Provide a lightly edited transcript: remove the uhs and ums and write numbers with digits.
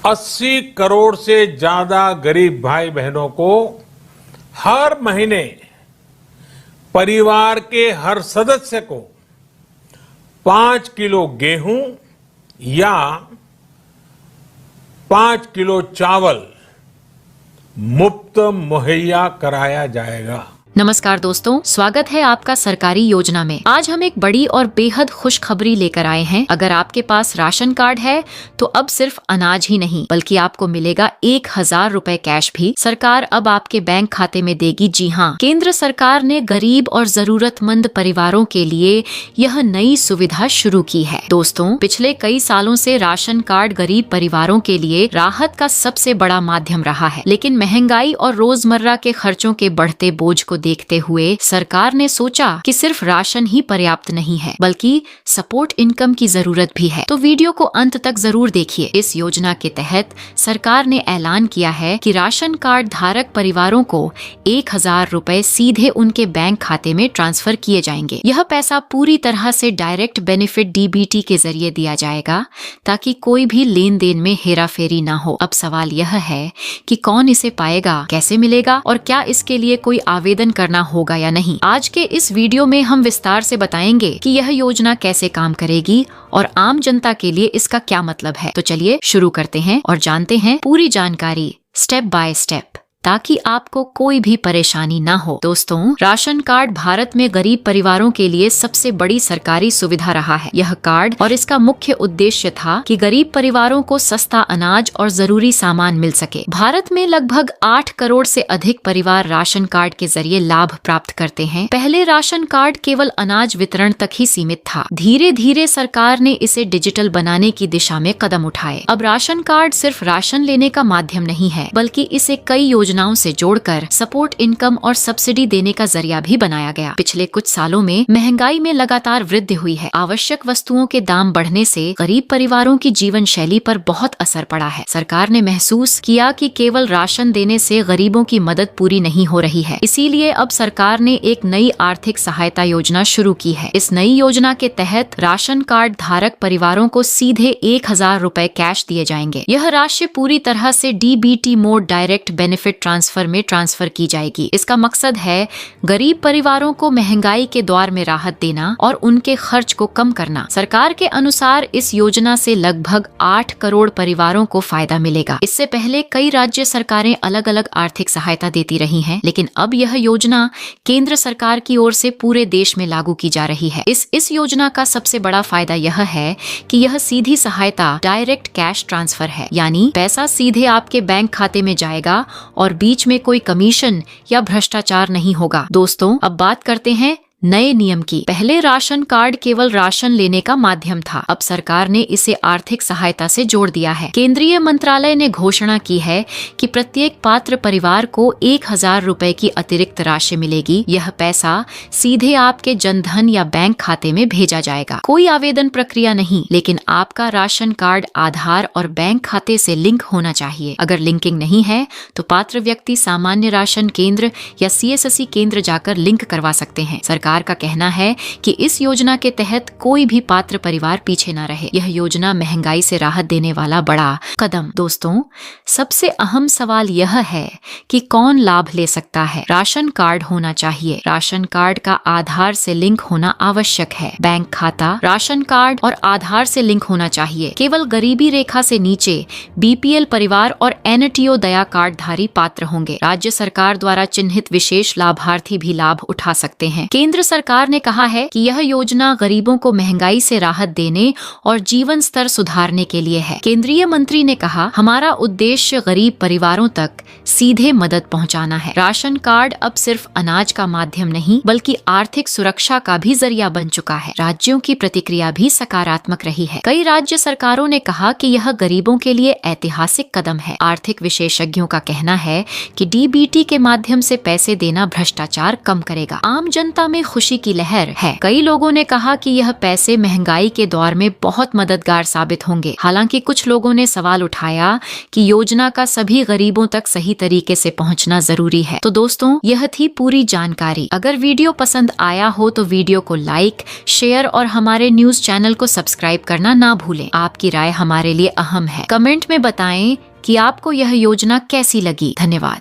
80 करोड़ से ज्यादा गरीब भाई बहनों को हर महीने परिवार के हर सदस्य को 5 किलो गेहूं या 5 किलो चावल मुफ्त मुहैया कराया जाएगा। नमस्कार दोस्तों, स्वागत है आपका सरकारी योजना में। आज हम एक बड़ी और बेहद खुशखबरी लेकर आए हैं। अगर आपके पास राशन कार्ड है तो अब सिर्फ अनाज ही नहीं बल्कि आपको मिलेगा 1000 रुपए कैश भी सरकार अब आपके बैंक खाते में देगी। जी हाँ, केंद्र सरकार ने गरीब और जरूरतमंद परिवारों के लिए यह नई सुविधा शुरू की है। दोस्तों, पिछले कई सालों से राशन कार्ड गरीब परिवारों के लिए राहत का सबसे बड़ा माध्यम रहा है, लेकिन महंगाई और रोजमर्रा के खर्चों के बढ़ते बोझ को देखते हुए सरकार ने सोचा कि सिर्फ राशन ही पर्याप्त नहीं है बल्कि सपोर्ट इनकम की जरूरत भी है। तो वीडियो को अंत तक जरूर देखिए। इस योजना के तहत सरकार ने ऐलान किया है कि राशन कार्ड धारक परिवारों को 1000 रुपए सीधे उनके बैंक खाते में ट्रांसफर किए जाएंगे। यह पैसा पूरी तरह से डायरेक्ट बेनिफिट डीबीटी के जरिए दिया जाएगा ताकि कोई भी लेन देन में हेराफेरी ना हो। अब सवाल यह है कि कौन इसे पाएगा, कैसे मिलेगा और क्या इसके लिए कोई आवेदन करना होगा या नहीं। आज के इस वीडियो में हम विस्तार से बताएंगे कि यह योजना कैसे काम करेगी और आम जनता के लिए इसका क्या मतलब है। तो चलिए शुरू करते हैं और जानते हैं पूरी जानकारी स्टेप बाय स्टेप, ताकि आपको कोई भी परेशानी ना हो। दोस्तों, राशन कार्ड भारत में गरीब परिवारों के लिए सबसे बड़ी सरकारी सुविधा रहा है। यह कार्ड और इसका मुख्य उद्देश्य था कि गरीब परिवारों को सस्ता अनाज और जरूरी सामान मिल सके। भारत में लगभग 8 करोड़ से अधिक परिवार राशन कार्ड के जरिए लाभ प्राप्त करते हैं। पहले राशन कार्ड केवल अनाज वितरण तक ही सीमित था। धीरे धीरे सरकार ने इसे डिजिटल बनाने की दिशा में कदम उठाए। अब राशन कार्ड सिर्फ राशन लेने का माध्यम नहीं है बल्कि इसे कई योजनाओं से जोड़कर सपोर्ट इनकम और सब्सिडी देने का जरिया भी बनाया गया। पिछले कुछ सालों में महंगाई में लगातार वृद्धि हुई है। आवश्यक वस्तुओं के दाम बढ़ने से गरीब परिवारों की जीवन शैली पर बहुत असर पड़ा है। सरकार ने महसूस किया कि केवल राशन देने से गरीबों की मदद पूरी नहीं हो रही है, इसीलिए अब सरकार ने एक नई आर्थिक सहायता योजना शुरू की है। इस नई योजना के तहत राशन कार्ड धारक परिवारों को सीधे 1000 रुपए कैश दिए जाएंगे। यह राशि पूरी तरह से DBT mode direct benefit transfer में ट्रांसफर की जाएगी। इसका मकसद है गरीब परिवारों को महंगाई के दौर में राहत देना और उनके खर्च को कम करना। सरकार के अनुसार इस योजना से लगभग 8 करोड़ परिवारों को फायदा मिलेगा। इससे पहले कई राज्य सरकारें अलग अलग आर्थिक सहायता देती रही हैं, लेकिन अब यह योजना केंद्र सरकार की ओर से पूरे देश में लागू की जा रही है। इस योजना का सबसे बड़ा फायदा यह है कि यह सीधी सहायता डायरेक्ट कैश ट्रांसफर है, यानी पैसा सीधे आपके बैंक खाते में जाएगा और बीच में कोई कमीशन या भ्रष्टाचार नहीं होगा। दोस्तों, अब बात करते हैं नए नियम की। पहले राशन कार्ड केवल राशन लेने का माध्यम था। अब सरकार ने इसे आर्थिक सहायता से जोड़ दिया है। केंद्रीय मंत्रालय ने घोषणा की है कि प्रत्येक पात्र परिवार को 1000 रुपए की अतिरिक्त राशि मिलेगी। यह पैसा सीधे आपके जनधन या बैंक खाते में भेजा जाएगा। कोई आवेदन प्रक्रिया नहीं, लेकिन आपका राशन कार्ड आधार और बैंक खाते से लिंक होना चाहिए। अगर लिंकिंग नहीं है तो पात्र व्यक्ति सामान्य राशन केंद्र या CSSC केंद्र जाकर लिंक करवा सकते हैं। सरकार का कहना है कि इस योजना के तहत कोई भी पात्र परिवार पीछे न रहे। यह योजना महंगाई से राहत देने वाला बड़ा कदम। दोस्तों, सबसे अहम सवाल यह है कि कौन लाभ ले सकता है। राशन कार्ड होना चाहिए। राशन कार्ड का आधार से लिंक होना आवश्यक है। बैंक खाता, राशन कार्ड और आधार से लिंक होना चाहिए। केवल गरीबी रेखा से नीचे BPL परिवार और NTO दया कार्ड धारी पात्र होंगे। राज्य सरकार द्वारा चिन्हित विशेष लाभार्थी भी लाभ उठा सकते हैं। केंद्र सरकार ने कहा है कि यह योजना गरीबों को महंगाई से राहत देने और जीवन स्तर सुधारने के लिए है। केंद्रीय मंत्री ने कहा, हमारा उद्देश्य गरीब परिवारों तक सीधे मदद पहुंचाना है। राशन कार्ड अब सिर्फ अनाज का माध्यम नहीं बल्कि आर्थिक सुरक्षा का भी जरिया बन चुका है। राज्यों की प्रतिक्रिया भी सकारात्मक रही है। कई राज्य सरकारों ने कहा कि यह गरीबों के लिए ऐतिहासिक कदम है। आर्थिक विशेषज्ञों का कहना है कि डीबीटी के माध्यम से पैसे देना भ्रष्टाचार कम करेगा। आम जनता में खुशी की लहर है। कई लोगों ने कहा कि यह पैसे महंगाई के दौर में बहुत मददगार साबित होंगे। हालांकि कुछ लोगों ने सवाल उठाया कि योजना का सभी गरीबों तक सही तरीके से पहुंचना जरूरी है। तो दोस्तों, यह थी पूरी जानकारी। अगर वीडियो पसंद आया हो तो वीडियो को लाइक, शेयर और हमारे न्यूज चैनल को सब्सक्राइब करना ना भूलें। आपकी राय हमारे लिए अहम है। कमेंट में बताएं कि आपको यह योजना कैसी लगी। धन्यवाद।